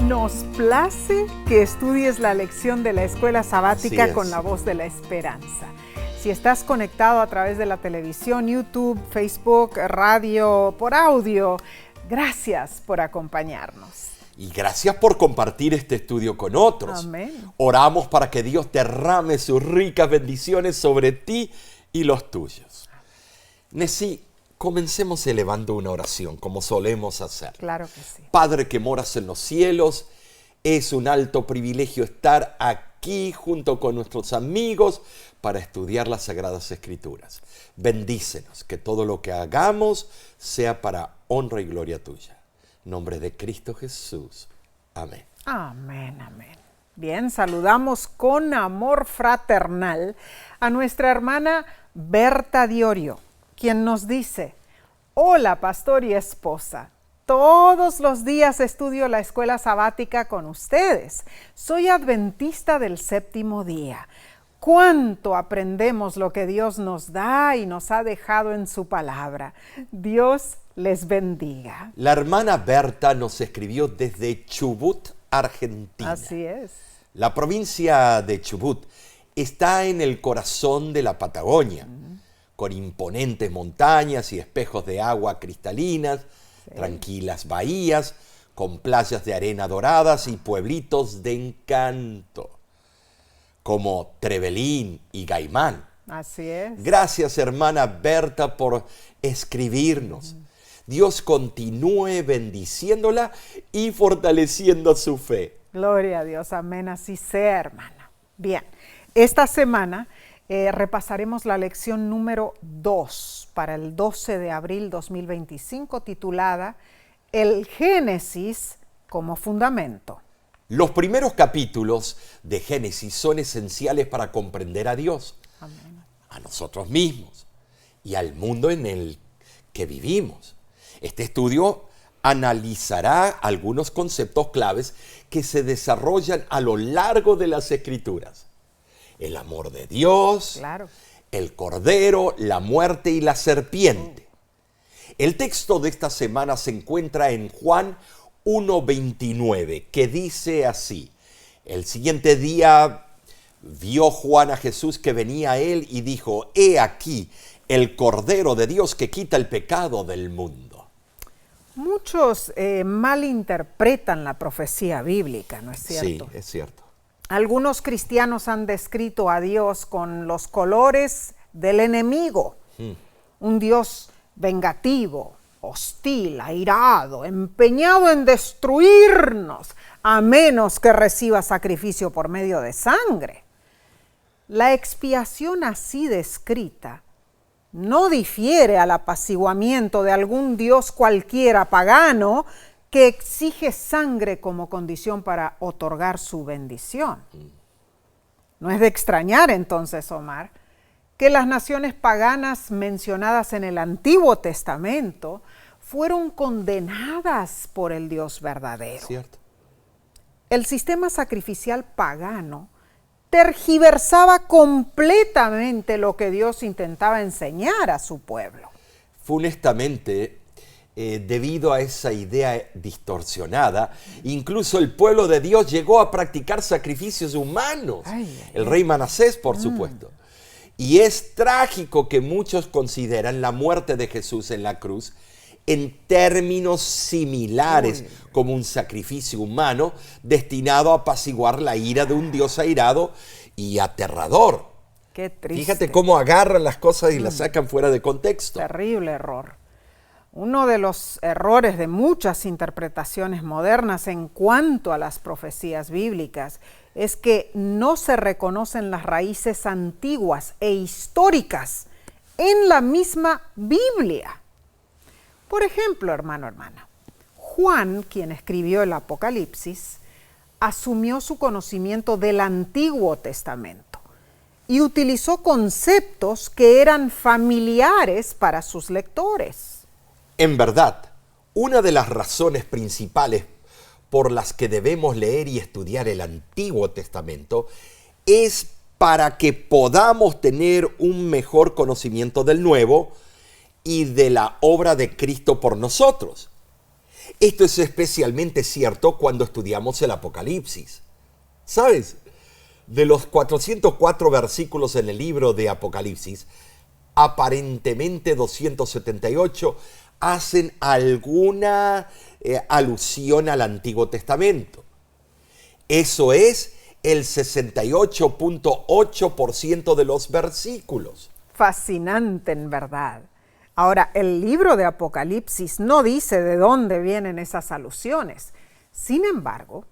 Nos place que estudies la lección de la escuela sabática con la voz de la esperanza. Si estás conectado a través de la televisión, YouTube, Facebook, radio, por audio, gracias por acompañarnos. Y gracias por compartir este estudio con otros. Amén. Oramos para que Dios derrame sus ricas bendiciones sobre ti y los tuyos. Nesí, comencemos elevando una oración, como solemos hacer. Claro que sí. Padre que moras en los cielos, es un alto privilegio estar aquí junto con nuestros amigos para estudiar las Sagradas Escrituras. Bendícenos, que todo lo que hagamos sea para honra y gloria tuya. En nombre de Cristo Jesús. Amén. Amén, amén. Bien, saludamos con amor fraternal a nuestra hermana Berta Diorio, quien nos dice: hola, pastor y esposa. Todos los días estudio la escuela sabática con ustedes. Soy adventista del séptimo día. ¿Cuánto aprendemos lo que Dios nos da y nos ha dejado en su palabra? Dios les bendiga. La hermana Berta nos escribió desde Chubut, Argentina. Así es. La provincia de Chubut está en el corazón de la Patagonia, con imponentes montañas y espejos de agua cristalinas, tranquilas bahías, con playas de arena doradas y pueblitos de encanto, como Trevelín y Gaimán. Así es. Gracias, hermana Berta, por escribirnos. Dios continúe bendiciéndola y fortaleciendo su fe. Gloria a Dios, amén, así sea, hermana. Bien, esta semana repasaremos la lección número 2 para el 12 de abril 2025, titulada El Génesis como fundamento. Los primeros capítulos de Génesis son esenciales para comprender a Dios, Amén. a nosotros mismos y al mundo en el que vivimos. Este estudio analizará algunos conceptos claves que se desarrollan a lo largo de las Escrituras. El amor de Dios, Claro. el cordero, la muerte y la serpiente. El texto de esta semana se encuentra en Juan 1:29, que dice así: el siguiente día vio Juan a Jesús que venía a él y dijo: he aquí el Cordero de Dios que quita el pecado del mundo. Muchos malinterpretan la profecía bíblica, ¿no es cierto? Sí, es cierto. Algunos cristianos han descrito a Dios con los colores del enemigo. Un Dios vengativo, hostil, airado, empeñado en destruirnos, a menos que reciba sacrificio por medio de sangre. La expiación así descrita no difiere al apaciguamiento de algún dios cualquiera pagano que exige sangre como condición para otorgar su bendición. No es de extrañar entonces, Omar, que las naciones paganas mencionadas en el Antiguo Testamento fueron condenadas por el Dios verdadero. Cierto. El sistema sacrificial pagano tergiversaba completamente lo que Dios intentaba enseñar a su pueblo. Funestamente, debido a esa idea distorsionada, incluso el pueblo de Dios llegó a practicar sacrificios humanos. El rey Manasés, por supuesto. Y es trágico que muchos consideran la muerte de Jesús en la cruz en términos similares como un sacrificio humano destinado a apaciguar la ira de un Dios airado y aterrador. Qué triste. Fíjate cómo agarran las cosas y las sacan fuera de contexto. Terrible error. Uno de los errores de muchas interpretaciones modernas en cuanto a las profecías bíblicas es que no se reconocen las raíces antiguas e históricas en la misma Biblia. Por ejemplo, hermana, Juan, quien escribió el Apocalipsis, asumió su conocimiento del Antiguo Testamento y utilizó conceptos que eran familiares para sus lectores. En verdad, una de las razones principales por las que debemos leer y estudiar el Antiguo Testamento es para que podamos tener un mejor conocimiento del Nuevo y de la obra de Cristo por nosotros. Esto es especialmente cierto cuando estudiamos el Apocalipsis. ¿Sabes? De los 404 versículos en el libro de Apocalipsis, aparentemente 278 hacen alguna alusión al Antiguo Testamento. Eso es el 68.8% de los versículos. Fascinante, en verdad. Ahora, el libro de Apocalipsis no dice de dónde vienen esas alusiones. Sin embargo,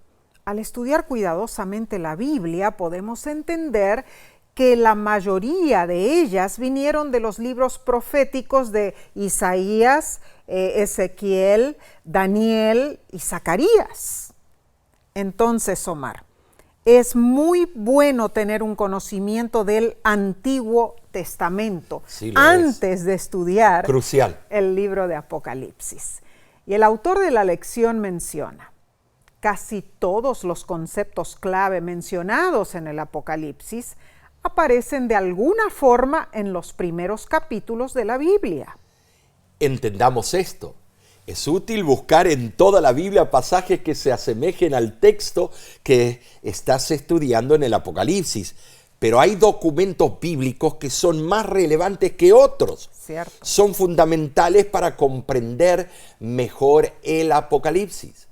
al estudiar cuidadosamente la Biblia, podemos entender que la mayoría de ellas vinieron de los libros proféticos de Isaías, Ezequiel, Daniel y Zacarías. Entonces, Omar, es muy bueno tener un conocimiento del Antiguo Testamento antes de estudiar el libro de Apocalipsis. Y el autor de la lección menciona: casi todos los conceptos clave mencionados en el Apocalipsis aparecen de alguna forma en los primeros capítulos de la Biblia. Entendamos esto. Es útil buscar en toda la Biblia pasajes que se asemejen al texto que estás estudiando en el Apocalipsis, pero hay documentos bíblicos que son más relevantes que otros. Cierto. Son fundamentales para comprender mejor el Apocalipsis.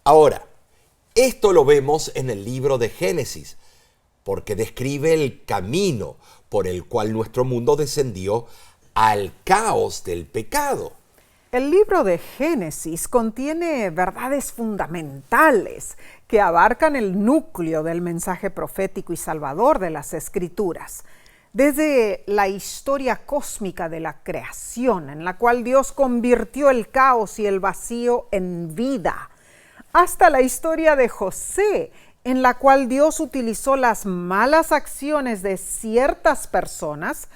Ahora, esto lo vemos en el libro de Génesis, porque describe el camino por el cual nuestro mundo descendió al caos del pecado. El libro de Génesis contiene verdades fundamentales que abarcan el núcleo del mensaje profético y salvador de las Escrituras. Desde la historia cósmica de la creación, en la cual Dios convirtió el caos y el vacío en vida, hasta la historia de José, en la cual Dios utilizó las malas acciones de ciertas personas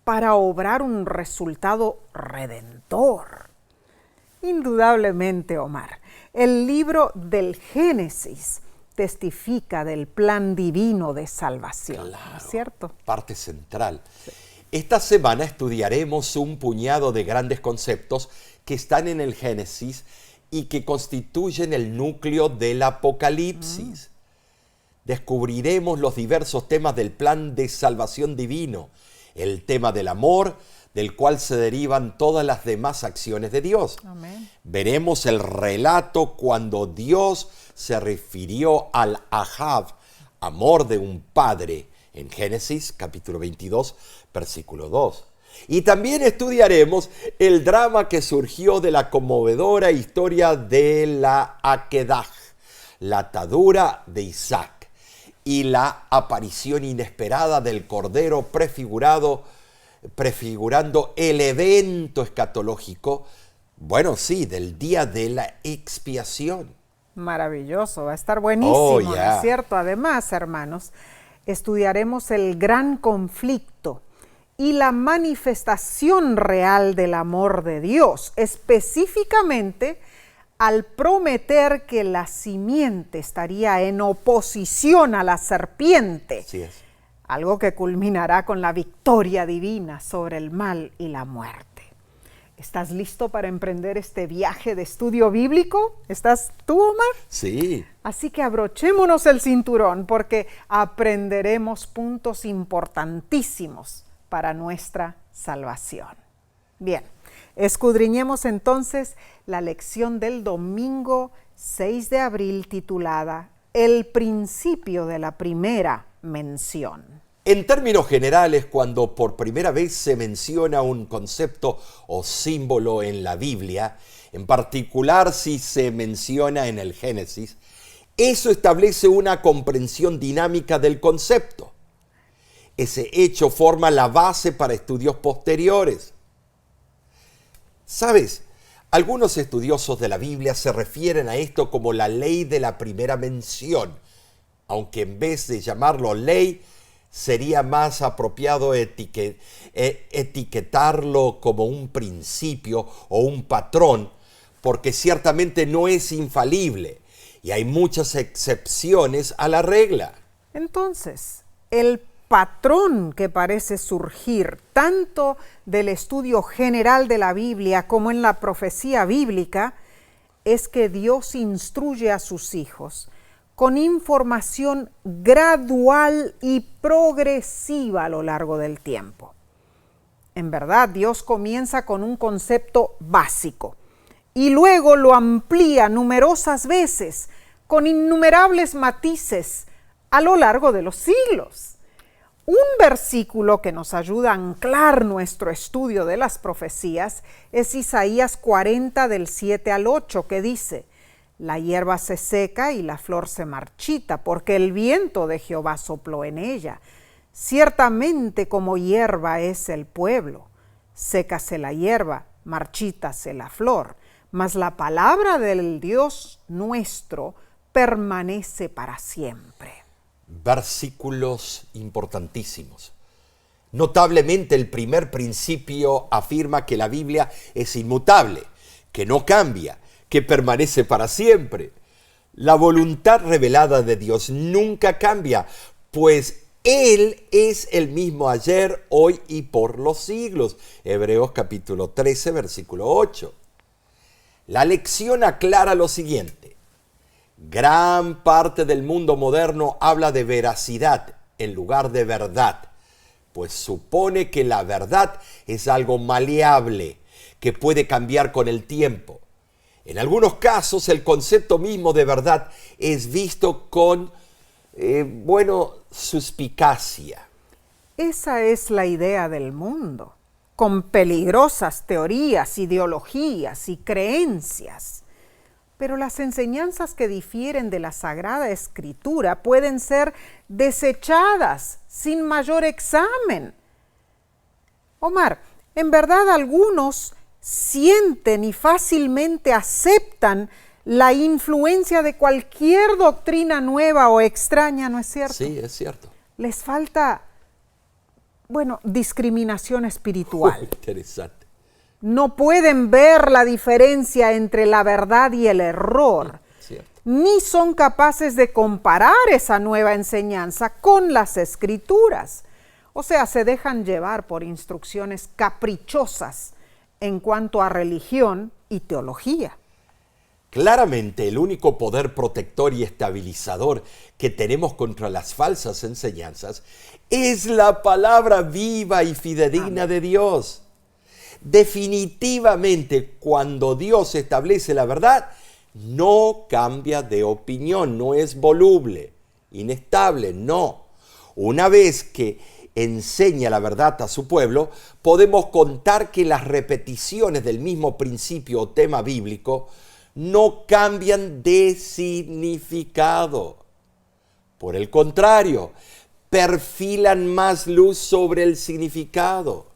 para obrar un resultado redentor. Indudablemente, Omar, el libro del Génesis testifica del plan divino de salvación, Claro, ¿cierto? Parte central. Sí. Esta semana estudiaremos un puñado de grandes conceptos que están en el Génesis y que constituyen el núcleo del Apocalipsis. Descubriremos los diversos temas del plan de salvación divino, el tema del amor, del cual se derivan todas las demás acciones de Dios. Amén. Veremos el relato cuando Dios se refirió al Ahab, amor de un padre, en Génesis capítulo 22, versículo 2. Y también estudiaremos el drama que surgió de la conmovedora historia de la Akedah, la atadura de Isaac, y la aparición inesperada del Cordero prefigurando el evento escatológico, bueno, sí, del día de la expiación. Maravilloso, va a estar buenísimo, ¿no es cierto? Además, hermanos, estudiaremos el gran conflicto y la manifestación real del amor de Dios, específicamente al prometer que la simiente estaría en oposición a la serpiente. Así es. Algo que culminará con la victoria divina sobre el mal y la muerte. ¿Estás listo para emprender este viaje de estudio bíblico? ¿Estás tú, Omar? Sí. Así que abrochémonos el cinturón porque aprenderemos puntos importantísimos para nuestra salvación. Bien, escudriñemos entonces la lección del domingo 6 de abril titulada El principio de la primera mención. En términos generales, cuando por primera vez se menciona un concepto o símbolo en la Biblia, en particular si se menciona en el Génesis, eso establece una comprensión dinámica del concepto. Ese hecho forma la base para estudios posteriores. ¿Sabes? Algunos estudiosos de la Biblia se refieren a esto como la ley de la primera mención, aunque en vez de llamarlo ley, sería más apropiado etiquetarlo como un principio o un patrón, porque ciertamente no es infalible y hay muchas excepciones a la regla. Entonces, el patrón que parece surgir tanto del estudio general de la Biblia como en la profecía bíblica es que Dios instruye a sus hijos con información gradual y progresiva a lo largo del tiempo. En verdad, Dios comienza con un concepto básico y luego lo amplía numerosas veces con innumerables matices a lo largo de los siglos. Un versículo que nos ayuda a anclar nuestro estudio de las profecías es Isaías 40 del 7 al 8, que dice: la hierba se seca y la flor se marchita, porque el viento de Jehová sopló en ella. Ciertamente como hierba es el pueblo, sécase la hierba, marchítase la flor, mas la palabra del Dios nuestro permanece para siempre. Versículos importantísimos. Notablemente, el primer principio afirma que la Biblia es inmutable, que no cambia, que permanece para siempre. La voluntad revelada de Dios nunca cambia, pues Él es el mismo ayer, hoy y por los siglos. Hebreos capítulo 13, versículo 8. La lección aclara lo siguiente. Gran parte del mundo moderno habla de veracidad en lugar de verdad, pues supone que la verdad es algo maleable, que puede cambiar con el tiempo. En algunos casos, el concepto mismo de verdad es visto con, suspicacia. Esa es la idea del mundo, con peligrosas teorías, ideologías y creencias. Pero las enseñanzas que difieren de la Sagrada Escritura pueden ser desechadas sin mayor examen. Omar, en verdad algunos sienten y fácilmente aceptan la influencia de cualquier doctrina nueva o extraña, ¿no es cierto? Sí, es cierto. Les falta, discriminación espiritual. Interesante. No pueden ver la diferencia entre la verdad y el error, ni son capaces de comparar esa nueva enseñanza con las Escrituras. O sea, se dejan llevar por instrucciones caprichosas en cuanto a religión y teología. Claramente, el único poder protector y estabilizador que tenemos contra las falsas enseñanzas es la palabra viva y fidedigna de Dios. Definitivamente, cuando Dios establece la verdad, no cambia de opinión, no es voluble, inestable, no. Una vez que enseña la verdad a su pueblo, podemos contar que las repeticiones del mismo principio o tema bíblico no cambian de significado. Por el contrario, perfilan más luz sobre el significado.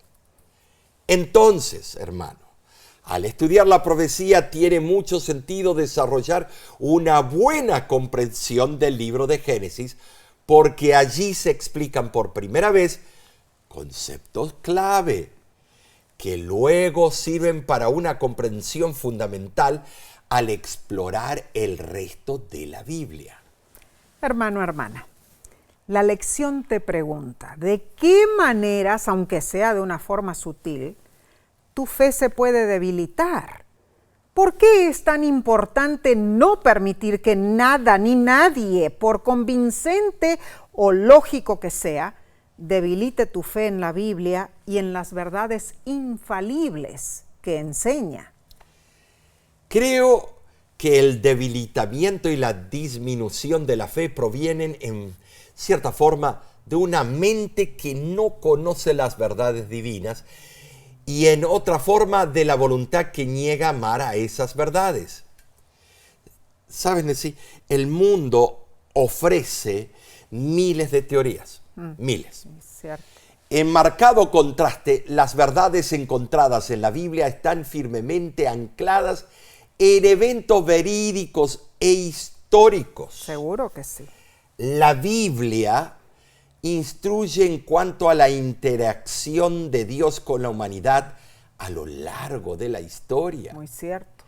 Entonces, hermano, al estudiar la profecía tiene mucho sentido desarrollar una buena comprensión del libro de Génesis, porque allí se explican por primera vez conceptos clave que luego sirven para una comprensión fundamental al explorar el resto de la Biblia. Hermano, hermana, la lección te pregunta, ¿de qué maneras, aunque sea de una forma sutil, tu fe se puede debilitar? ¿Por qué es tan importante no permitir que nada ni nadie, por convincente o lógico que sea, debilite tu fe en la Biblia y en las verdades infalibles que enseña? Creo que el debilitamiento y la disminución de la fe provienen en cierta forma de una mente que no conoce las verdades divinas y en otra forma de la voluntad que niega amar a esas verdades. ¿Saben decir? El mundo ofrece miles de teorías, miles. Cierto. En marcado contraste, las verdades encontradas en la Biblia están firmemente ancladas en eventos verídicos e históricos. Seguro que sí. La Biblia instruye en cuanto a la interacción de Dios con la humanidad a lo largo de la historia. Muy cierto.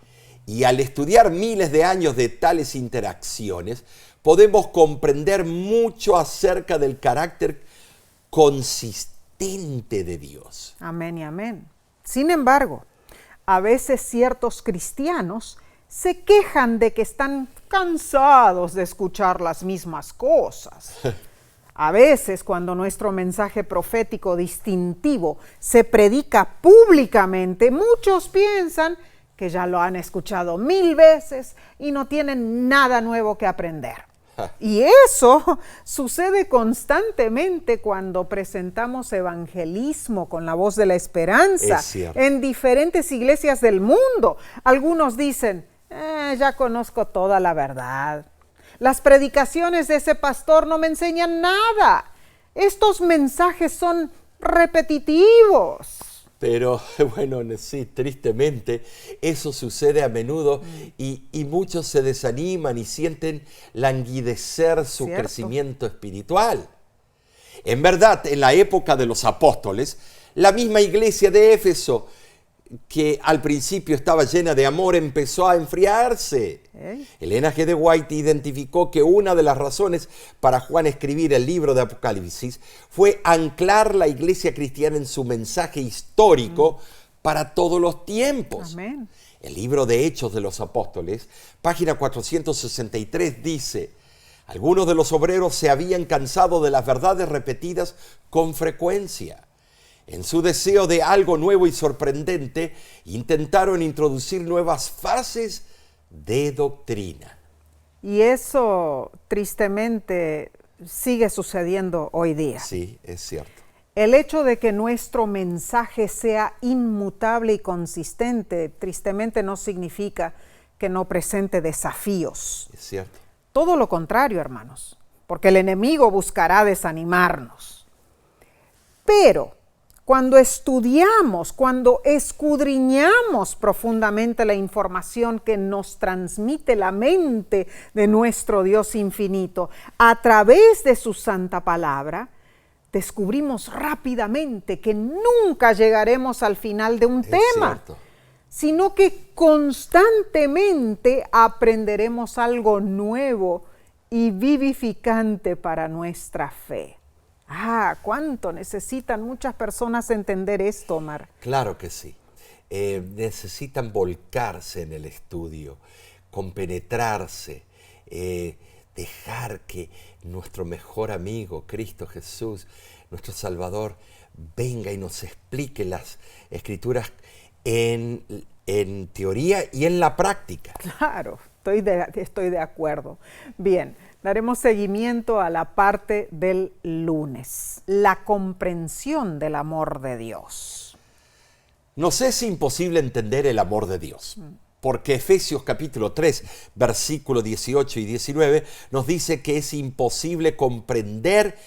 Y al estudiar miles de años de tales interacciones, podemos comprender mucho acerca del carácter consistente de Dios. Amén y amén. Sin embargo, a veces ciertos cristianos se quejan de que están cansados de escuchar las mismas cosas. A veces, cuando nuestro mensaje profético distintivo se predica públicamente, muchos piensan que ya lo han escuchado 1000 veces y no tienen nada nuevo que aprender. Y eso sucede constantemente cuando presentamos evangelismo con la voz de la esperanza en diferentes iglesias del mundo. Algunos dicen, ya conozco toda la verdad. Las predicaciones de ese pastor no me enseñan nada. Estos mensajes son repetitivos. Pero bueno, sí, tristemente eso sucede a menudo y muchos se desaniman y sienten languidecer su crecimiento espiritual. En verdad, en la época de los apóstoles, la misma iglesia de Éfeso, que al principio estaba llena de amor, empezó a enfriarse. Elena G. de White identificó que una de las razones para Juan escribir el libro de Apocalipsis fue anclar la iglesia cristiana en su mensaje histórico para todos los tiempos. Amén. El libro de Hechos de los Apóstoles, página 463, dice: algunos de los obreros se habían cansado de las verdades repetidas con frecuencia. En su deseo de algo nuevo y sorprendente, intentaron introducir nuevas fases de doctrina. Y eso, tristemente, sigue sucediendo hoy día. Sí, es cierto. El hecho de que nuestro mensaje sea inmutable y consistente, tristemente no significa que no presente desafíos. Es cierto. Todo lo contrario, hermanos, porque el enemigo buscará desanimarnos. Pero cuando estudiamos, cuando escudriñamos profundamente la información que nos transmite la mente de nuestro Dios infinito a través de su santa palabra, descubrimos rápidamente que nunca llegaremos al final de un tema, sino que constantemente aprenderemos algo nuevo y vivificante para nuestra fe. ¿Cuánto necesitan muchas personas entender esto, Omar? Claro que sí. Necesitan volcarse en el estudio, compenetrarse, dejar que nuestro mejor amigo, Cristo Jesús, nuestro Salvador, venga y nos explique las Escrituras en teoría y en la práctica. Claro, estoy de acuerdo. Bien. Daremos seguimiento a la parte del lunes, la comprensión del amor de Dios. Nos es imposible entender el amor de Dios, porque Efesios capítulo 3, versículos 18 y 19 nos dice que es imposible comprender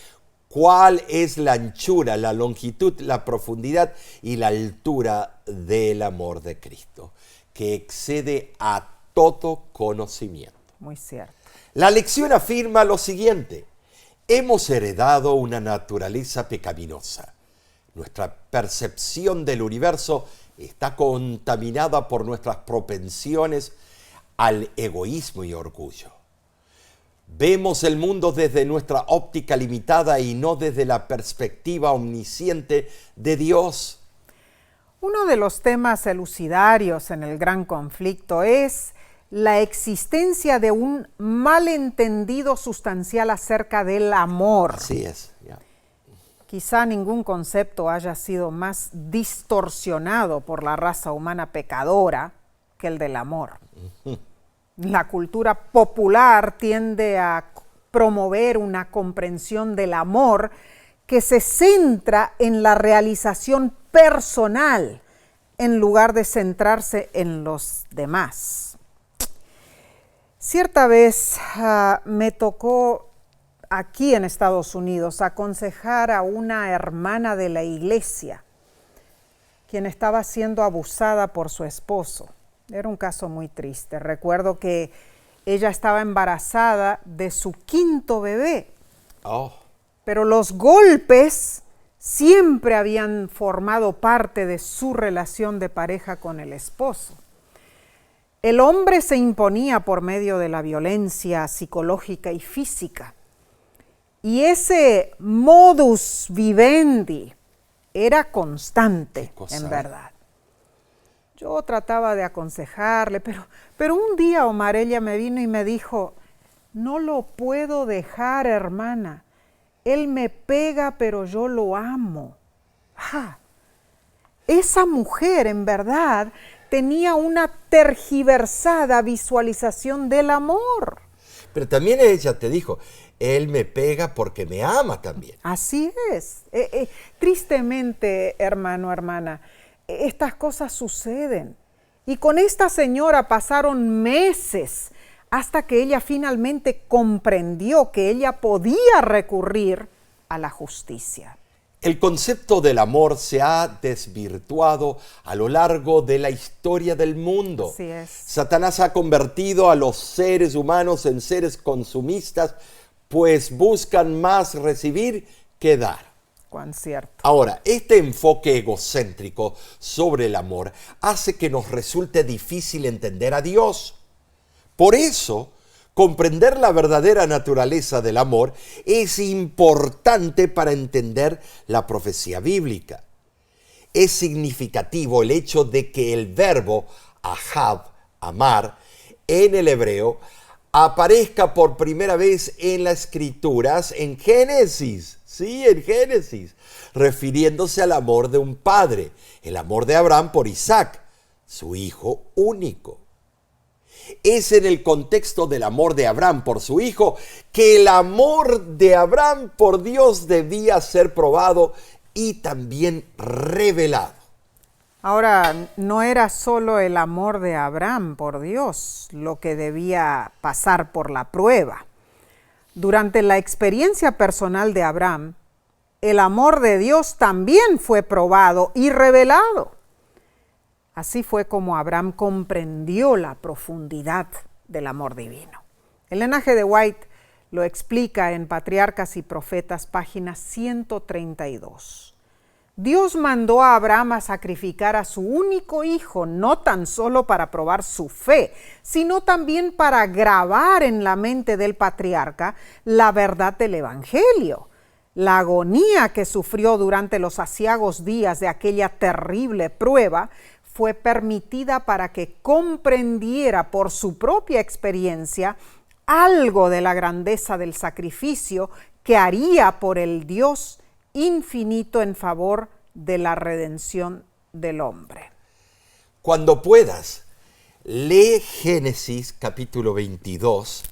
cuál es la anchura, la longitud, la profundidad y la altura del amor de Cristo, que excede a todo conocimiento. Muy cierto. La lección afirma lo siguiente: hemos heredado una naturaleza pecaminosa. Nuestra percepción del universo está contaminada por nuestras propensiones al egoísmo y orgullo. Vemos el mundo desde nuestra óptica limitada y no desde la perspectiva omnisciente de Dios. Uno de los temas elucidarios en el gran conflicto es la existencia de un malentendido sustancial acerca del amor. Así es. Quizá ningún concepto haya sido más distorsionado por la raza humana pecadora que el del amor. La cultura popular tiende a promover una comprensión del amor que se centra en la realización personal en lugar de centrarse en los demás. Cierta vez me tocó aquí en Estados Unidos aconsejar a una hermana de la iglesia, quien estaba siendo abusada por su esposo. Era un caso muy triste. Recuerdo que ella estaba embarazada de su 5º bebé, pero los golpes siempre habían formado parte de su relación de pareja con el esposo. El hombre se imponía por medio de la violencia psicológica y física. Y ese modus vivendi era constante, en verdad. Yo trataba de aconsejarle, pero un día Omar, ella me vino y me dijo, no lo puedo dejar, hermana. Él me pega, pero yo lo amo. ¡Ah! Esa mujer, en verdad, tenía una tergiversada visualización del amor. Pero también ella te dijo, él me pega porque me ama también. Así es. Tristemente, hermano, hermana, estas cosas suceden. Y con esta señora pasaron meses hasta que ella finalmente comprendió que ella podía recurrir a la justicia. El concepto del amor se ha desvirtuado a lo largo de la historia del mundo. Así es. Satanás ha convertido a los seres humanos en seres consumistas, pues buscan más recibir que dar. Cuán cierto. Ahora, este enfoque egocéntrico sobre el amor hace que nos resulte difícil entender a Dios. Por eso, comprender la verdadera naturaleza del amor es importante para entender la profecía bíblica. Es significativo el hecho de que el verbo ahab, amar, en el hebreo, aparezca por primera vez en las Escrituras en Génesis. Sí, en Génesis, refiriéndose al amor de un padre, el amor de Abraham por Isaac, su hijo único. Es en el contexto del amor de Abraham por su hijo que el amor de Abraham por Dios debía ser probado y también revelado. Ahora, no era solo el amor de Abraham por Dios lo que debía pasar por la prueba. Durante la experiencia personal de Abraham, el amor de Dios también fue probado y revelado. Así fue como Abraham comprendió la profundidad del amor divino. El Elena G. de White lo explica en Patriarcas y Profetas, página 132. Dios mandó a Abraham a sacrificar a su único hijo, no tan solo para probar su fe, sino también para grabar en la mente del patriarca la verdad del Evangelio. La agonía que sufrió durante los aciagos días de aquella terrible prueba fue permitida para que comprendiera por su propia experiencia algo de la grandeza del sacrificio que haría por el Dios infinito en favor de la redención del hombre. Cuando puedas, lee Génesis capítulo 22,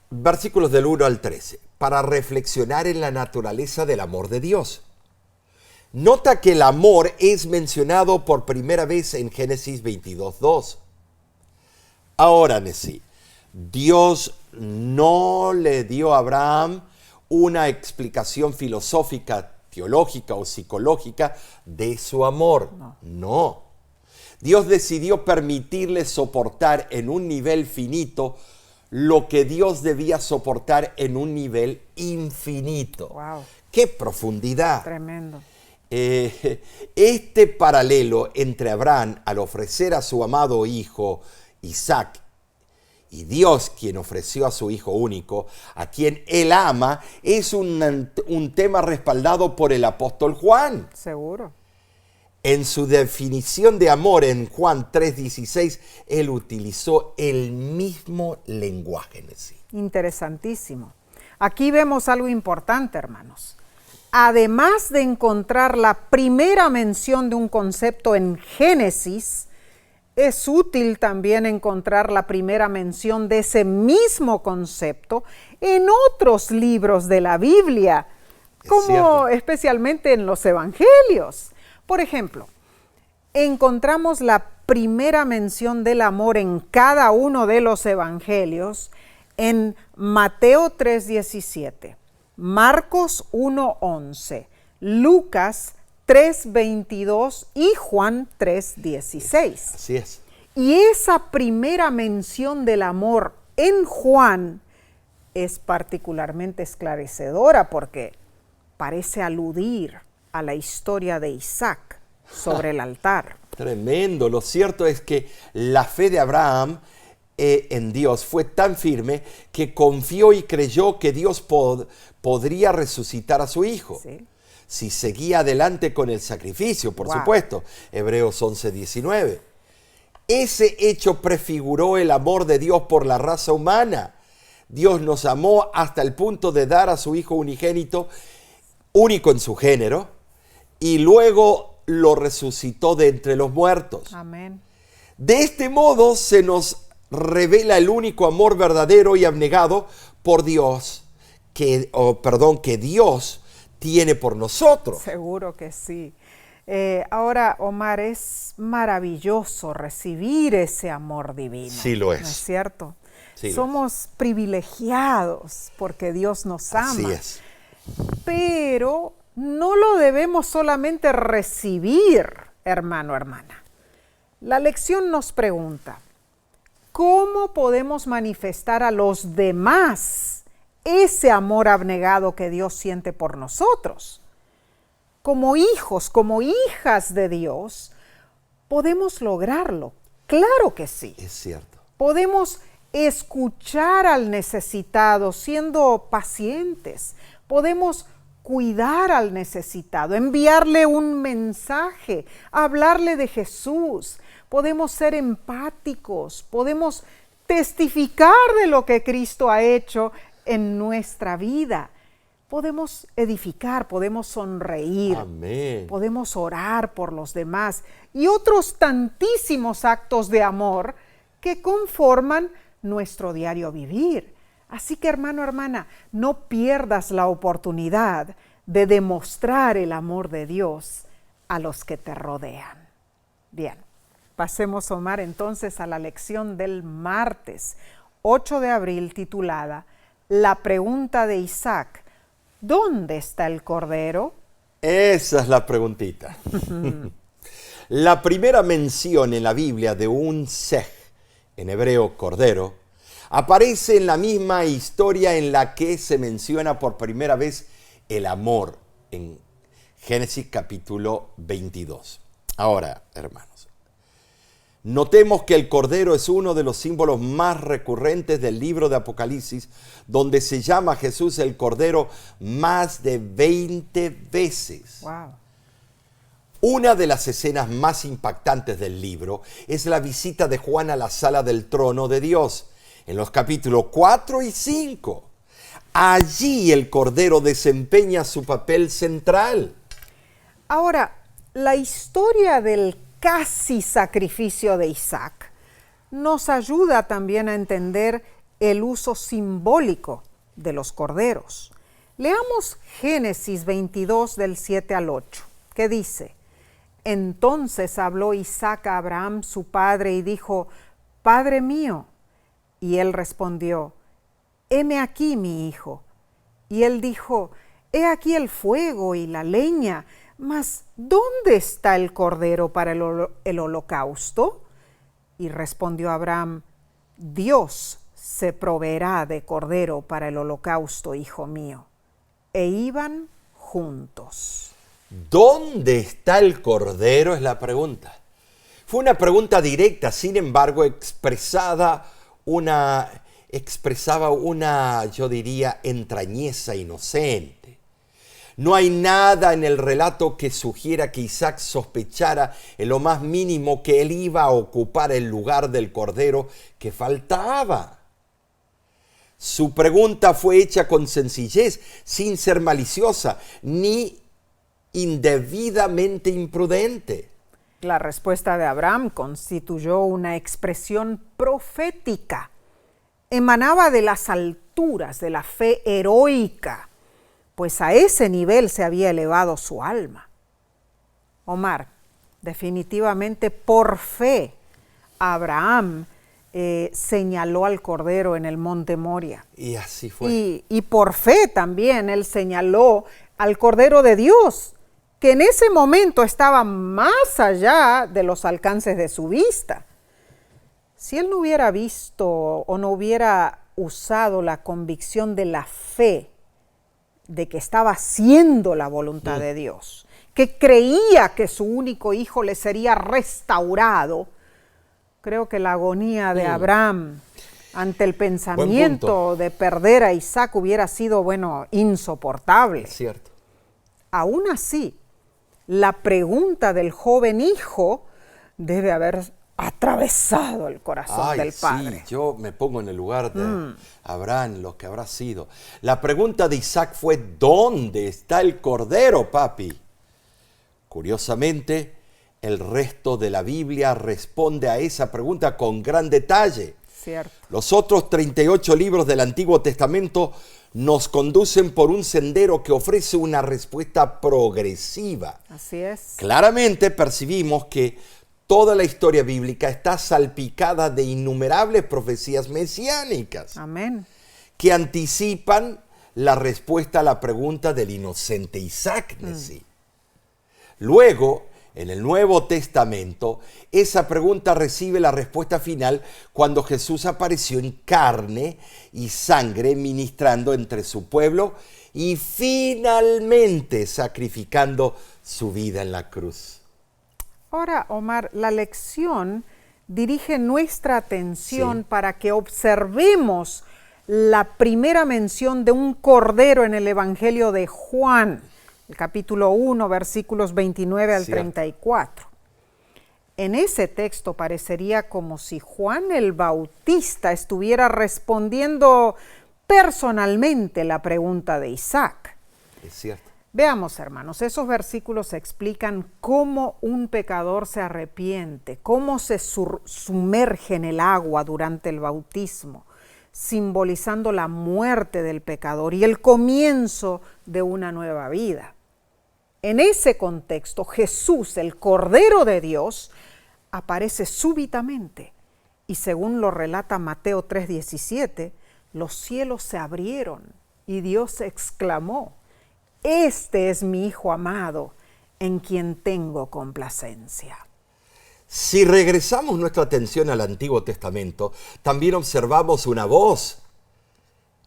versículos del 1 al 13, para reflexionar en la naturaleza del amor de Dios. Nota que el amor es mencionado por primera vez en Génesis 22:2. Ahora, Nesí, Dios no le dio a Abraham una explicación filosófica, teológica o psicológica de su amor. No. Dios decidió permitirle soportar en un nivel finito lo que Dios debía soportar en un nivel infinito. Wow. ¡Qué profundidad! Tremendo. Este paralelo entre Abraham al ofrecer a su amado hijo Isaac y Dios quien ofreció a su hijo único, a quien él ama, es un tema respaldado por el apóstol Juan. Seguro. En su definición de amor en Juan 3:16, él utilizó el mismo lenguaje en sí. Interesantísimo. Aquí vemos algo importante, hermanos. Además de encontrar la primera mención de un concepto en Génesis, es útil también encontrar la primera mención de ese mismo concepto en otros libros de la Biblia, como especialmente en los Evangelios. Por ejemplo, encontramos la primera mención del amor en cada uno de los Evangelios en Mateo 3:17. Marcos 1:11, Lucas 3:22 y Juan 3:16. Así es. Y esa primera mención del amor en Juan es particularmente esclarecedora porque parece aludir a la historia de Isaac sobre el altar. Tremendo. Lo cierto es que la fe de Abraham en Dios fue tan firme que confió y creyó que Dios podría resucitar a su hijo. Sí. si seguía adelante con el sacrificio, por supuesto. Hebreos 11:19. Ese hecho prefiguró el amor de Dios por la raza humana. Dios nos amó hasta el punto de dar a su Hijo unigénito, único en su género, y luego lo resucitó de entre los muertos. Amén. De este modo se nos revela el único amor verdadero y abnegado por Dios, que Dios tiene por nosotros. Seguro que sí. Ahora, Omar, es maravilloso recibir ese amor divino. Sí lo es. ¿No es cierto? Sí, somos privilegiados porque Dios nos ama. Así es. Pero no lo debemos solamente recibir, hermano, hermana. La lección nos pregunta, ¿cómo podemos manifestar a los demás ese amor abnegado que Dios siente por nosotros? Como hijos, como hijas de Dios, ¿podemos lograrlo? Claro que sí. Es cierto. Podemos escuchar al necesitado siendo pacientes. Podemos cuidar al necesitado, enviarle un mensaje, hablarle de Jesús. Podemos ser empáticos, podemos testificar de lo que Cristo ha hecho en nuestra vida. Podemos edificar, podemos sonreír, Amén. podemos orar por los demás y otros tantísimos actos de amor que conforman nuestro diario vivir. Así que, hermano, hermana, no pierdas la oportunidad de demostrar el amor de Dios a los que te rodean. Bien, pasemos, Omar, entonces a la lección del martes 8 de abril titulada La pregunta de Isaac. ¿Dónde está el cordero? Esa es la preguntita. La primera mención en la Biblia de un sej, en hebreo cordero, aparece en la misma historia en la que se menciona por primera vez el amor, en Génesis capítulo 22. Ahora, hermanos, notemos que el cordero es uno de los símbolos más recurrentes del libro de Apocalipsis, donde se llama a Jesús el cordero más de 20 veces. Wow. Una de las escenas más impactantes del libro es la visita de Juan a la sala del trono de Dios, en los capítulos 4 y 5. Allí el cordero desempeña su papel central. Ahora, la historia del casi sacrificio de Isaac nos ayuda también a entender el uso simbólico de los corderos. Leamos Génesis 22 del 7 al 8, que dice: Entonces habló Isaac a Abraham su padre y dijo: Padre mío. Y él respondió: Heme aquí, mi hijo. Y él dijo: He aquí el fuego y la leña, mas ¿dónde está el cordero para el holocausto? Y respondió Abraham: Dios se proveerá de cordero para el holocausto, hijo mío. E iban juntos. ¿Dónde está el cordero? Es la pregunta. Fue una pregunta directa, sin embargo, expresaba una, yo diría, entrañeza inocente. No hay nada en el relato que sugiera que Isaac sospechara en lo más mínimo que él iba a ocupar el lugar del cordero que faltaba. Su pregunta fue hecha con sencillez, sin ser maliciosa, ni indebidamente imprudente. La respuesta de Abraham constituyó una expresión profética. Emanaba de las alturas de la fe heroica, pues a ese nivel se había elevado su alma. Omar, definitivamente por fe, Abraham señaló al cordero en el monte Moria. Y así fue. Y por fe también él señaló al cordero de Dios, que en ese momento estaba más allá de los alcances de su vista. Si él no hubiera visto o no hubiera usado la convicción de la fe, de que estaba haciendo la voluntad de Dios, que creía que su único hijo le sería restaurado, creo que la agonía de Abraham ante el pensamiento de perder a Isaac hubiera sido, insoportable. Es cierto. Aún así, la pregunta del joven hijo debe haber atravesado el corazón del padre. Sí, yo me pongo en el lugar de Abraham, lo que habrá sido. La pregunta de Isaac fue, ¿dónde está el cordero, papi? Curiosamente, el resto de la Biblia responde a esa pregunta con gran detalle. Cierto. Los otros 38 libros del Antiguo Testamento nos conducen por un sendero que ofrece una respuesta progresiva. Así es. Claramente percibimos que toda la historia bíblica está salpicada de innumerables profecías mesiánicas. Amén. Que anticipan la respuesta a la pregunta del inocente Isaac. Luego, en el Nuevo Testamento, esa pregunta recibe la respuesta final cuando Jesús apareció en carne y sangre ministrando entre su pueblo y finalmente sacrificando su vida en la cruz. Ahora, Omar, la lección dirige nuestra atención para que observemos la primera mención de un cordero en el Evangelio de Juan, el capítulo 1, versículos 29 al 34. En ese texto parecería como si Juan el Bautista estuviera respondiendo personalmente la pregunta de Isaac. Es cierto. Veamos, hermanos, esos versículos explican cómo un pecador se arrepiente, cómo se sumerge en el agua durante el bautismo, simbolizando la muerte del pecador y el comienzo de una nueva vida. En ese contexto, Jesús, el Cordero de Dios, aparece súbitamente y según lo relata Mateo 3:17, los cielos se abrieron y Dios exclamó: "Este es mi Hijo amado, en quien tengo complacencia". Si regresamos nuestra atención al Antiguo Testamento, también observamos una voz.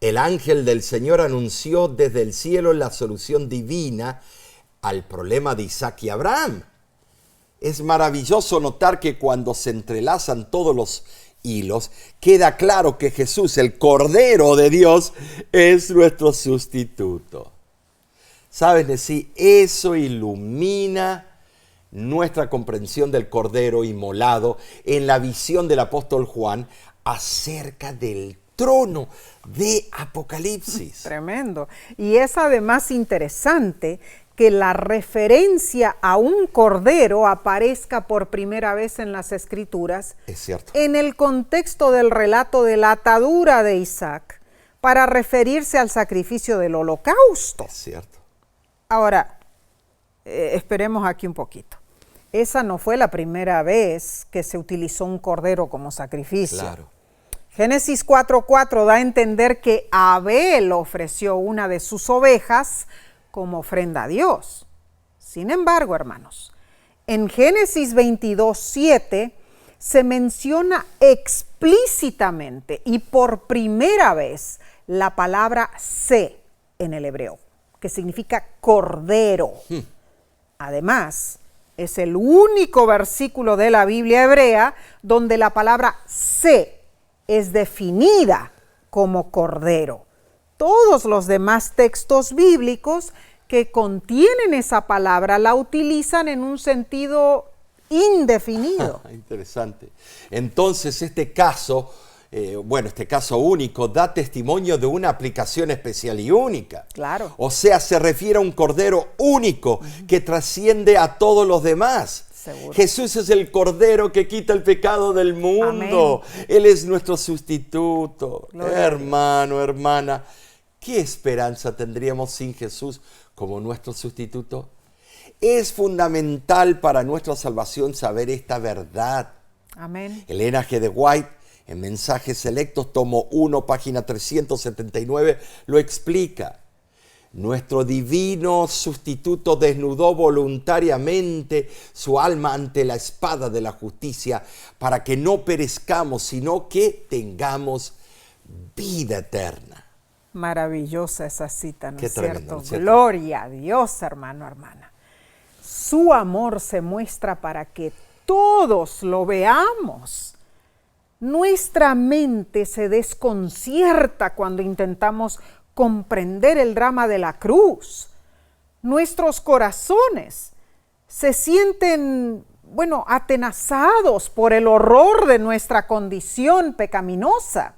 El ángel del Señor anunció desde el cielo la solución divina al problema de Isaac y Abraham. Es maravilloso notar que cuando se entrelazan todos los hilos, queda claro que Jesús, el Cordero de Dios, es nuestro sustituto. ¿Saben? Sí, eso ilumina nuestra comprensión del Cordero inmolado en la visión del apóstol Juan acerca del trono de Apocalipsis. Tremendo. Y es además interesante que la referencia a un cordero aparezca por primera vez en las Escrituras. Es cierto. En el contexto del relato de la atadura de Isaac, para referirse al sacrificio del holocausto. Es cierto. Ahora, esperemos aquí un poquito. Esa no fue la primera vez que se utilizó un cordero como sacrificio. Claro. Génesis 4:4 da a entender que Abel ofreció una de sus ovejas como ofrenda a Dios. Sin embargo, hermanos, en Génesis 22:7 se menciona explícitamente y por primera vez la palabra se en el hebreo, que significa cordero. Además, es el único versículo de la Biblia hebrea donde la palabra se es definida como cordero. Todos los demás textos bíblicos que contienen esa palabra la utilizan en un sentido indefinido. Interesante. Entonces, este caso único da testimonio de una aplicación especial y única. Claro. O sea, se refiere a un cordero único que trasciende a todos los demás. Seguro. Jesús es el cordero que quita el pecado del mundo. Amén. Él es nuestro sustituto. Gloria. Hermano, hermana, ¿qué esperanza tendríamos sin Jesús como nuestro sustituto? Es fundamental para nuestra salvación saber esta verdad. Amén. Elena G. de White, en Mensajes Selectos, tomo 1, página 379, lo explica. Nuestro divino sustituto desnudó voluntariamente su alma ante la espada de la justicia para que no perezcamos, sino que tengamos vida eterna. Maravillosa esa cita, ¿no es cierto? Tremendo, ¿no es cierto? Gloria a Dios, hermano, hermana. Su amor se muestra para que todos lo veamos. Nuestra mente se desconcierta cuando intentamos comprender el drama de la cruz. Nuestros corazones se sienten, atenazados por el horror de nuestra condición pecaminosa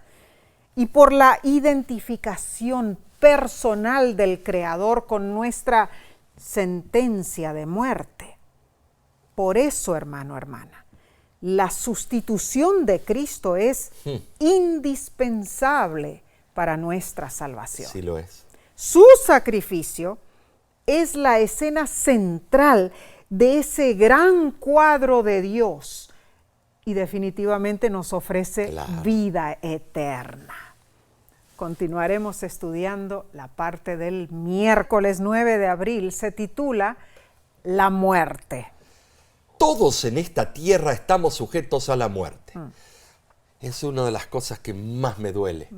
y por la identificación personal del Creador con nuestra sentencia de muerte. Por eso, hermano, hermana, la sustitución de Cristo es indispensable para nuestra salvación. Sí lo es. Su sacrificio es la escena central de ese gran cuadro de Dios y definitivamente nos ofrece vida eterna. Continuaremos estudiando la parte del miércoles 9 de abril. Se titula La muerte. Todos en esta tierra estamos sujetos a la muerte. Es una de las cosas que más me duele.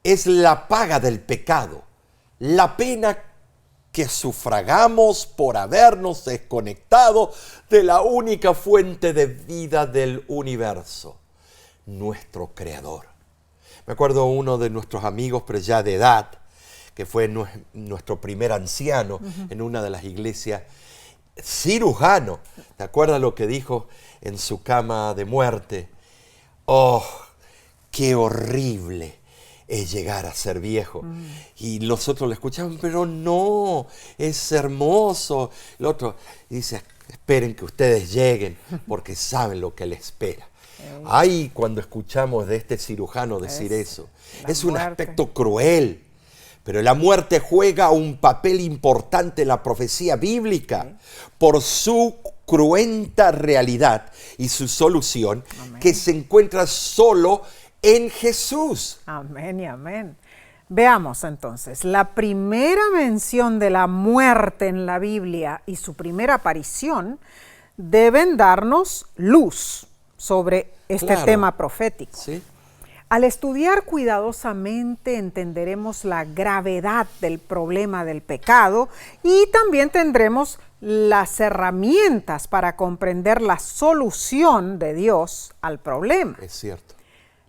Es la paga del pecado, la pena que sufragamos por habernos desconectado de la única fuente de vida del universo, nuestro Creador. Me acuerdo uno de nuestros amigos, pero ya de edad, que fue nuestro primer anciano en una de las iglesias, cirujano. ¿Te acuerdas lo que dijo en su cama de muerte? ¡Oh, qué horrible es llegar a ser viejo! Y nosotros le escuchamos, pero no, es hermoso. El otro dice, esperen que ustedes lleguen, porque saben lo que les espera. Ay, cuando escuchamos de este cirujano decir eso, es un aspecto cruel. Pero la muerte juega un papel importante en la profecía bíblica por su cruenta realidad y su solución que se encuentra solo en Jesús. Amén y amén. Veamos entonces, la primera mención de la muerte en la Biblia y su primera aparición deben darnos luz sobre este tema profético. ¿Sí? Al estudiar cuidadosamente entenderemos la gravedad del problema del pecado y también tendremos las herramientas para comprender la solución de Dios al problema. Es cierto.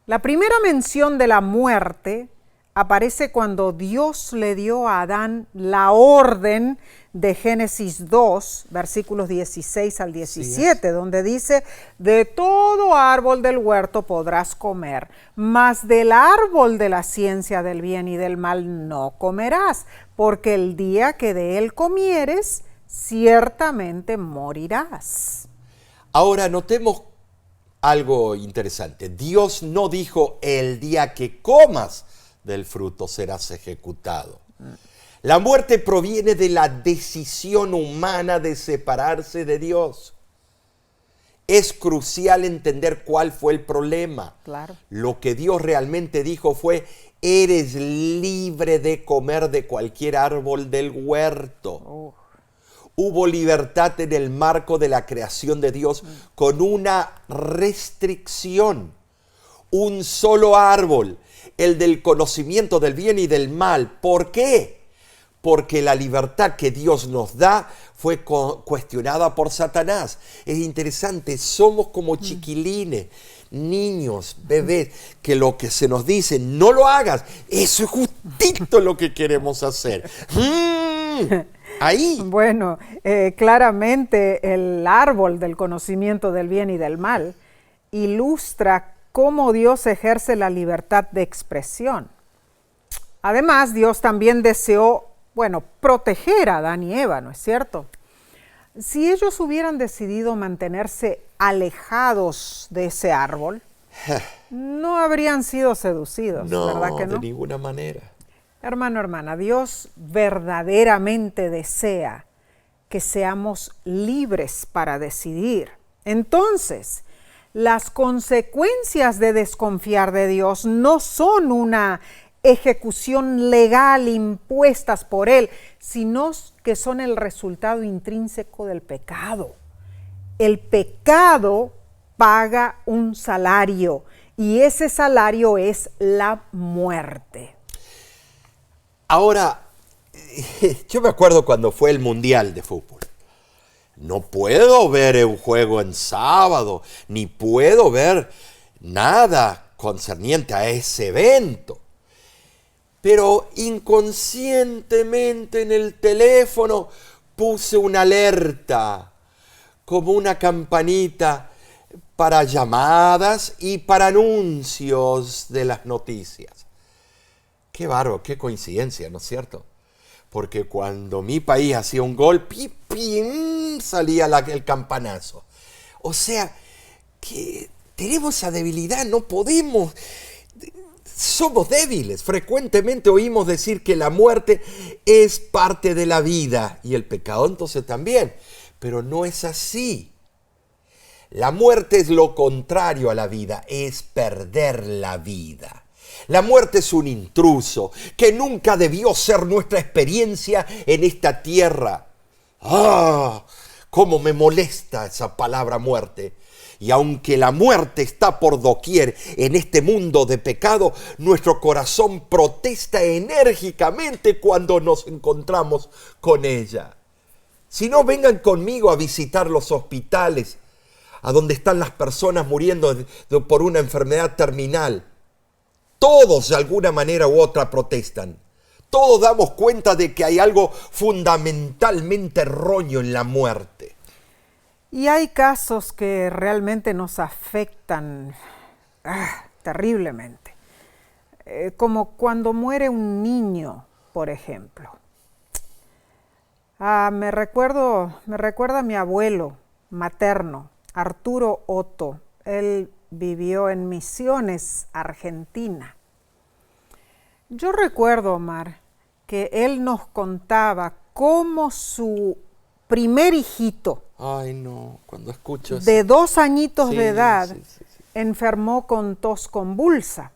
La primera mención de la muerte aparece cuando Dios le dio a Adán la orden de Génesis 2, versículos 16 al 17, donde dice, de todo árbol del huerto podrás comer, mas del árbol de la ciencia del bien y del mal no comerás, porque el día que de él comieres, ciertamente morirás. Ahora notemos algo interesante. Dios no dijo, el día que comas del fruto serás ejecutado. La muerte proviene de la decisión humana de separarse de Dios. Es crucial entender cuál fue el problema. Claro. Lo que Dios realmente dijo fue, eres libre de comer de cualquier árbol del huerto. Hubo libertad en el marco de la creación de Dios con una restricción. Un solo árbol, el del conocimiento del bien y del mal. ¿Por qué? Porque la libertad que Dios nos da fue cuestionada por Satanás. Es interesante, somos como chiquilines, niños, bebés, que lo que se nos dice, no lo hagas, eso es justito lo que queremos hacer. Ahí. Bueno, claramente el árbol del conocimiento del bien y del mal ilustra cómo Dios ejerce la libertad de expresión. Además, Dios también deseó, proteger a Adán y Eva, ¿no es cierto? Si ellos hubieran decidido mantenerse alejados de ese árbol, no habrían sido seducidos, ¿verdad que no? De ninguna manera. Hermano, hermana, Dios verdaderamente desea que seamos libres para decidir. Entonces, las consecuencias de desconfiar de Dios no son una ejecución legal impuestas por Él, sino que son el resultado intrínseco del pecado. El pecado paga un salario y ese salario es la muerte. Ahora, yo me acuerdo cuando fue el Mundial de Fútbol. No puedo ver un juego en sábado, ni puedo ver nada concerniente a ese evento. pero inconscientemente en el teléfono puse una alerta, como una campanita para llamadas y para anuncios de las noticias. Qué bárbaro, qué coincidencia, ¿no es cierto? Porque cuando mi país hacía un gol, ¡pim! Salía el campanazo. O sea, que tenemos esa debilidad, no podemos, somos débiles. Frecuentemente oímos decir que la muerte es parte de la vida y el pecado entonces también, pero no es así. La muerte es lo contrario a la vida, es perder la vida. La muerte es un intruso que nunca debió ser nuestra experiencia en esta tierra. ¡Ah! ¡Cómo me molesta esa palabra muerte! Y aunque la muerte está por doquier en este mundo de pecado, nuestro corazón protesta enérgicamente cuando nos encontramos con ella. Si no, vengan conmigo a visitar los hospitales, a donde están las personas muriendo por una enfermedad terminal. Todos de alguna manera u otra protestan. Todos damos cuenta de que hay algo fundamentalmente erróneo en la muerte. Y hay casos que realmente nos afectan terriblemente. Como cuando muere un niño, por ejemplo. Me recuerda a mi abuelo materno, Arturo Otto. Él vivió en Misiones, Argentina. Yo recuerdo, Omar, que él nos contaba cómo su primer hijito, ay no, cuando escucho de 2 añitos sí, de edad, sí. enfermó con tos convulsa.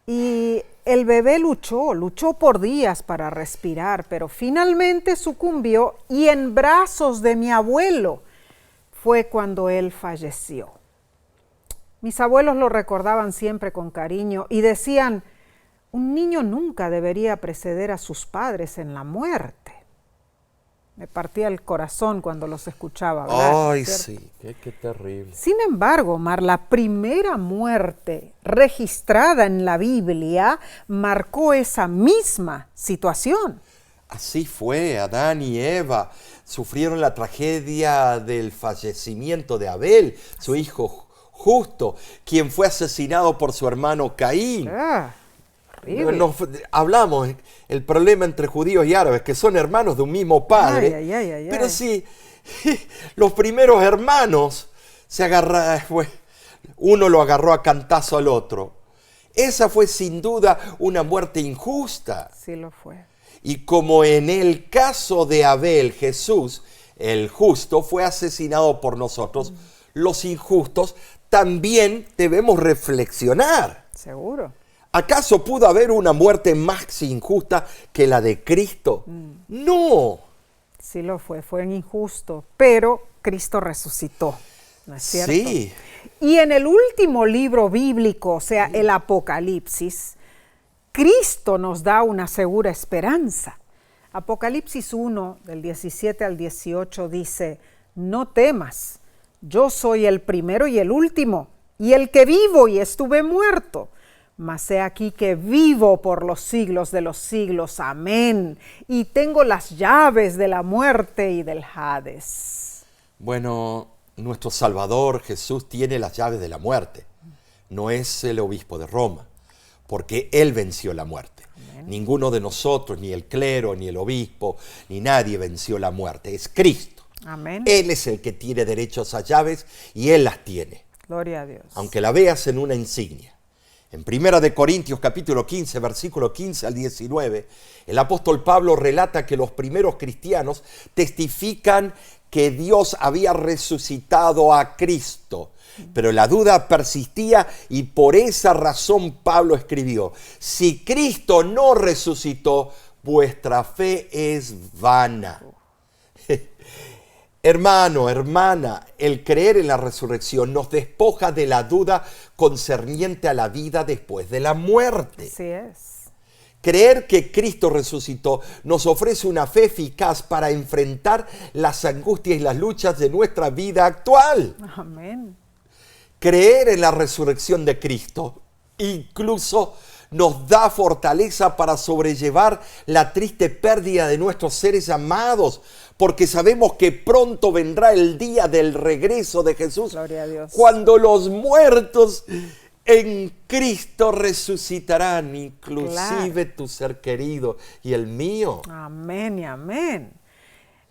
Y el bebé luchó por días para respirar, pero finalmente sucumbió y en brazos de mi abuelo fue cuando él falleció. Mis abuelos lo recordaban siempre con cariño y decían, un niño nunca debería preceder a sus padres en la muerte. Me partía el corazón cuando los escuchaba hablar. Ay, ¿cierto? sí, qué terrible. Sin embargo, Omar, la primera muerte registrada en la Biblia marcó esa misma situación. Así fue, Adán y Eva sufrieron la tragedia del fallecimiento de Abel, su hijo justo, quien fue asesinado por su hermano Caín. Horrible. Hablamos el problema entre judíos y árabes, que son hermanos de un mismo padre. Ay. Pero sí, los primeros hermanos se agarraron, uno lo agarró a cantazo al otro. Esa fue sin duda una muerte injusta. Sí lo fue. Y como en el caso de Abel, Jesús, el justo, fue asesinado por nosotros, los injustos, también debemos reflexionar. Seguro. ¿Acaso pudo haber una muerte más injusta que la de Cristo? No. Sí lo fue injusto, pero Cristo resucitó, ¿no es cierto? Sí. Y en el último libro bíblico, o sea, el Apocalipsis, Cristo nos da una segura esperanza. Apocalipsis 1, del 17 al 18, dice, no temas, yo soy el primero y el último, y el que vivo y estuve muerto. Mas he aquí que vivo por los siglos de los siglos. Amén. Y tengo las llaves de la muerte y del Hades. Bueno, nuestro Salvador Jesús tiene las llaves de la muerte. No es el obispo de Roma, porque Él venció la muerte. Amén. Ninguno de nosotros, ni el clero, ni el obispo, ni nadie venció la muerte. Es Cristo. Amén. Él es el que tiene derecho a esas llaves y Él las tiene. Gloria a Dios. Aunque la veas en una insignia. En 1 Corintios capítulo 15, versículo 15 al 19, el apóstol Pablo relata que los primeros cristianos testifican que Dios había resucitado a Cristo. Pero la duda persistía y por esa razón Pablo escribió, si Cristo no resucitó, vuestra fe es vana. Hermano, hermana, el creer en la resurrección nos despoja de la duda concerniente a la vida después de la muerte. Así es. Creer que Cristo resucitó nos ofrece una fe eficaz para enfrentar las angustias y las luchas de nuestra vida actual. Amén. Creer en la resurrección de Cristo incluso nos da fortaleza para sobrellevar la triste pérdida de nuestros seres amados, porque sabemos que pronto vendrá el día del regreso de Jesús, Gloria a Dios. cuando los muertos en Cristo resucitarán, inclusive tu ser querido y el mío. Amén y amén.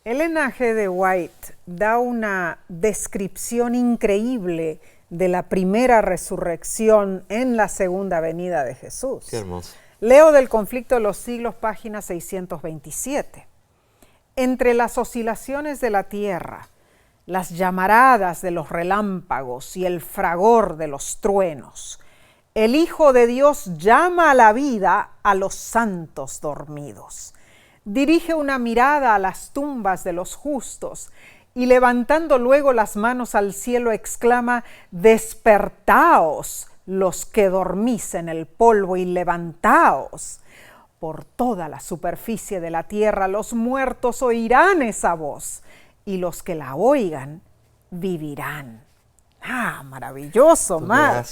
Ellen G. de White da una descripción increíble de la primera resurrección en la segunda venida de Jesús. Qué hermoso. Leo del Conflicto de los Siglos, página 627. Entre las oscilaciones de la tierra, las llamaradas de los relámpagos y el fragor de los truenos, el Hijo de Dios llama a la vida a los santos dormidos. Dirige una mirada a las tumbas de los justos y levantando luego las manos al cielo exclama: despertaos los que dormís en el polvo y levantaos. Por toda la superficie de la tierra los muertos oirán esa voz y los que la oigan vivirán. Ah, maravilloso, Mar,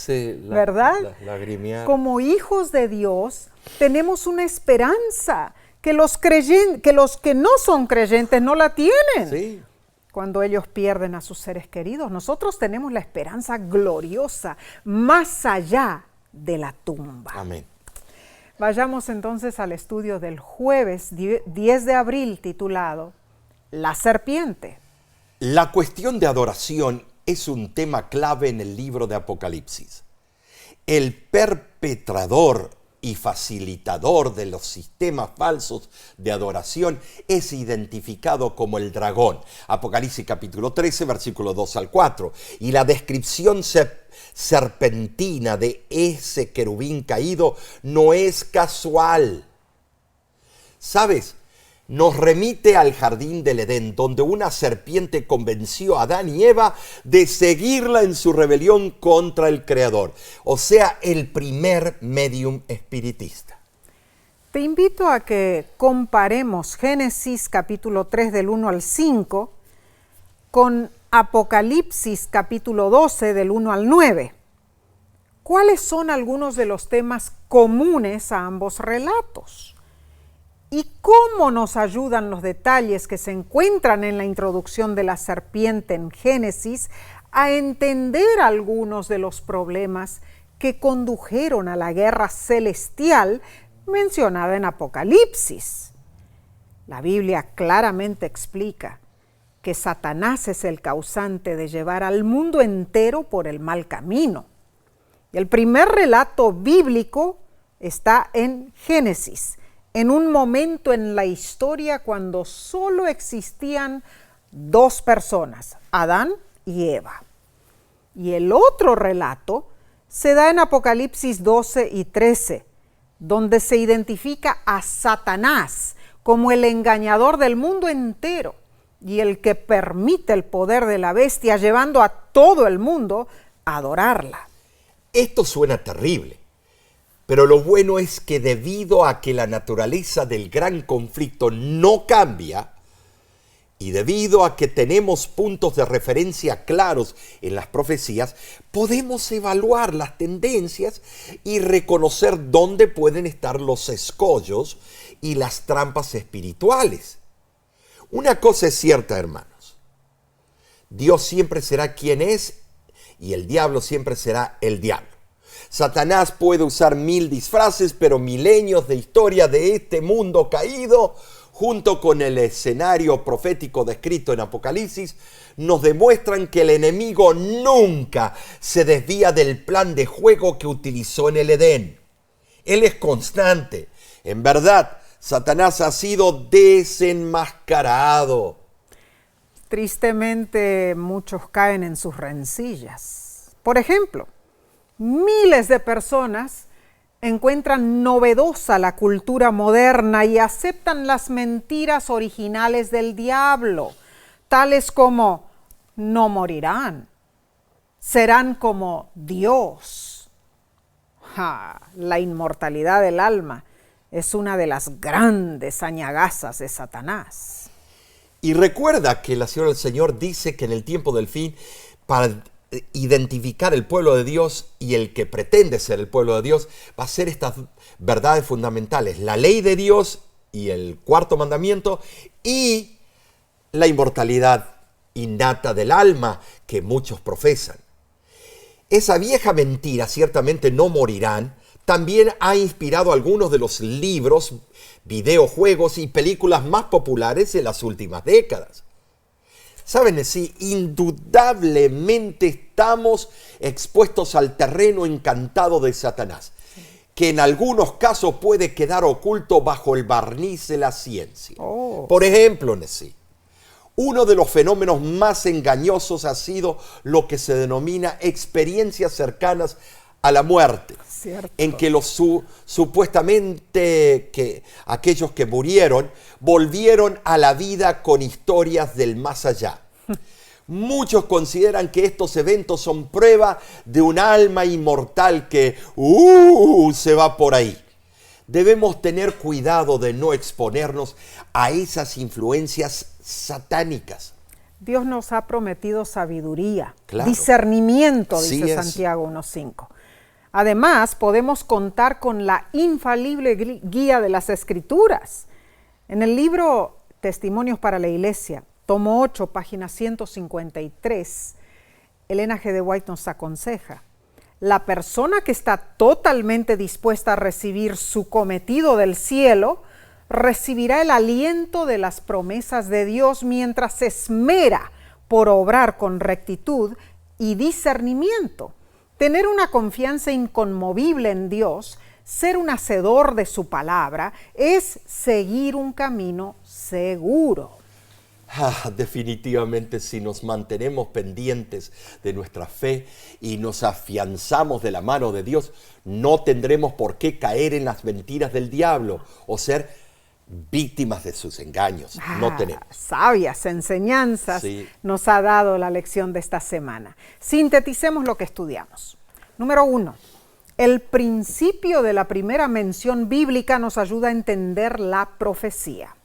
¿verdad? Lagrimear. Como hijos de Dios tenemos una esperanza que los que no son creyentes no la tienen. Sí. Cuando ellos pierden a sus seres queridos, nosotros tenemos la esperanza gloriosa más allá de la tumba. Amén. Vayamos entonces al estudio del jueves 10 de abril titulado La serpiente. La cuestión de adoración es un tema clave en el libro de Apocalipsis. El perpetrador y facilitador de los sistemas falsos de adoración es identificado como el dragón. Apocalipsis capítulo 13, versículos 2 al 4. Y la descripción serpentina de ese querubín caído no es casual. ¿Sabes? Nos remite al jardín del Edén, donde una serpiente convenció a Adán y Eva de seguirla en su rebelión contra el Creador, o sea, el primer medium espiritista. Te invito a que comparemos Génesis capítulo 3 del 1 al 5 con Apocalipsis capítulo 12 del 1 al 9. ¿Cuáles son algunos de los temas comunes a ambos relatos? ¿Y cómo nos ayudan los detalles que se encuentran en la introducción de la serpiente en Génesis a entender algunos de los problemas que condujeron a la guerra celestial mencionada en Apocalipsis? La Biblia claramente explica que Satanás es el causante de llevar al mundo entero por el mal camino. Y el primer relato bíblico está en Génesis, en un momento en la historia cuando solo existían dos personas, Adán y Eva. Y el otro relato se da en Apocalipsis 12 y 13, donde se identifica a Satanás como el engañador del mundo entero y el que permite el poder de la bestia, llevando a todo el mundo a adorarla. Esto suena terrible. Pero lo bueno es que debido a que la naturaleza del gran conflicto no cambia y debido a que tenemos puntos de referencia claros en las profecías, podemos evaluar las tendencias y reconocer dónde pueden estar los escollos y las trampas espirituales. Una cosa es cierta, hermanos. Dios siempre será quien es y el diablo siempre será el diablo. Satanás puede usar 1000 disfraces, pero milenios de historia de este mundo caído, junto con el escenario profético descrito en Apocalipsis, nos demuestran que el enemigo nunca se desvía del plan de juego que utilizó en el Edén. Él es constante. En verdad, Satanás ha sido desenmascarado. Tristemente, muchos caen en sus rencillas. Por ejemplo, miles de personas encuentran novedosa la cultura moderna y aceptan las mentiras originales del diablo, tales como no morirán, serán como Dios. La inmortalidad del alma es una de las grandes añagazas de Satanás. Y recuerda que la Señora del Señor dice que en el tiempo del fin, para identificar el pueblo de Dios y el que pretende ser el pueblo de Dios va a ser estas verdades fundamentales: la ley de Dios y el cuarto mandamiento, y la inmortalidad innata del alma que muchos profesan. Esa vieja mentira, ciertamente no morirán, también ha inspirado algunos de los libros, videojuegos y películas más populares en las últimas décadas. ¿Saben? Sí, indudablemente estamos expuestos al terreno encantado de Satanás, que en algunos casos puede quedar oculto bajo el barniz de la ciencia. Por ejemplo, sí, uno de los fenómenos más engañosos ha sido lo que se denomina experiencias cercanas a la muerte, Cierto. en que supuestamente aquellos que murieron volvieron a la vida con historias del más allá. Muchos consideran que estos eventos son prueba de un alma inmortal que se va por ahí. Debemos tener cuidado de no exponernos a esas influencias satánicas. Dios nos ha prometido sabiduría, Claro. discernimiento, Sí dice es. Santiago 1:5. Además, podemos contar con la infalible guía de las Escrituras. En el libro Testimonios para la Iglesia, tomo 8, página 153, Elena G. de White nos aconseja: la persona que está totalmente dispuesta a recibir su cometido del cielo recibirá el aliento de las promesas de Dios mientras se esmera por obrar con rectitud y discernimiento. Tener una confianza inconmovible en Dios, ser un hacedor de su palabra, es seguir un camino seguro. Definitivamente, si nos mantenemos pendientes de nuestra fe y nos afianzamos de la mano de Dios, no tendremos por qué caer en las mentiras del diablo o ser víctimas de sus engaños. No tenemos. Sabias enseñanzas Sí. nos ha dado la lección de esta semana. Sinteticemos lo que estudiamos. Número 1. El principio de la primera mención bíblica nos ayuda a entender la profecía.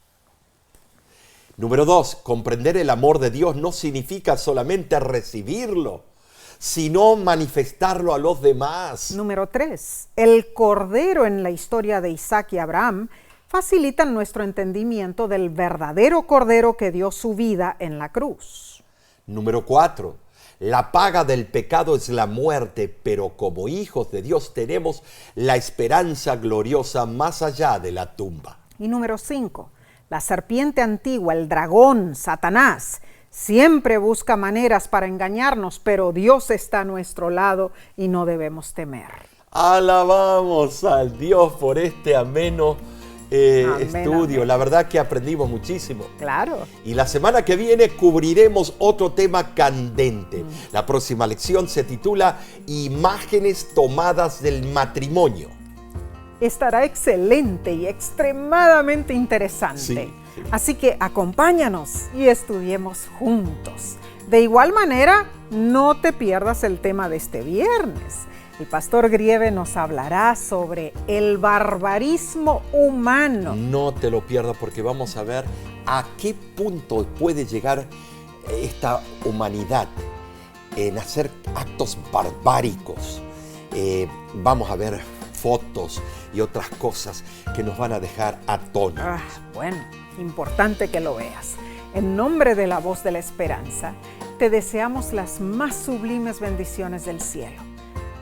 Número 2, comprender el amor de Dios no significa solamente recibirlo, sino manifestarlo a los demás. Número 3. El cordero en la historia de Isaac y Abraham facilitan nuestro entendimiento del verdadero cordero que dio su vida en la cruz. Número 4, la paga del pecado es la muerte, pero como hijos de Dios tenemos la esperanza gloriosa más allá de la tumba. Y número 5. La serpiente antigua, el dragón, Satanás, siempre busca maneras para engañarnos, pero Dios está a nuestro lado y no debemos temer. Alabamos al Dios por este ameno estudio. Amén. La verdad que aprendimos muchísimo. Claro. Y la semana que viene cubriremos otro tema candente. La próxima lección se titula Imágenes tomadas del matrimonio. Estará excelente y extremadamente interesante. Sí. Así que acompáñanos y estudiemos juntos. De igual manera, no te pierdas el tema de este viernes. El pastor Grieve nos hablará sobre el barbarismo humano. No te lo pierdas, porque vamos a ver a qué punto puede llegar esta humanidad en hacer actos barbáricos. Vamos a ver fotos y otras cosas que nos van a dejar atónitos. Bueno, importante que lo veas. En nombre de la Voz de la Esperanza, te deseamos las más sublimes bendiciones del cielo.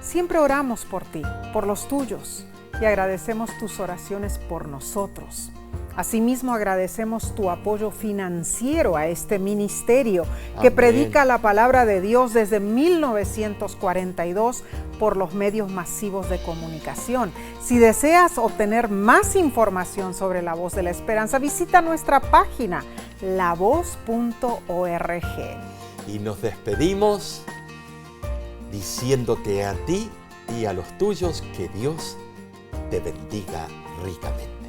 Siempre oramos por ti, por los tuyos, y agradecemos tus oraciones por nosotros. Asimismo, agradecemos tu apoyo financiero a este ministerio que Amén. predica la palabra de Dios desde 1942 por los medios masivos de comunicación. Si deseas obtener más información sobre la Voz de la Esperanza, visita nuestra página lavoz.org. Y nos despedimos diciéndote a ti y a los tuyos que Dios te bendiga ricamente.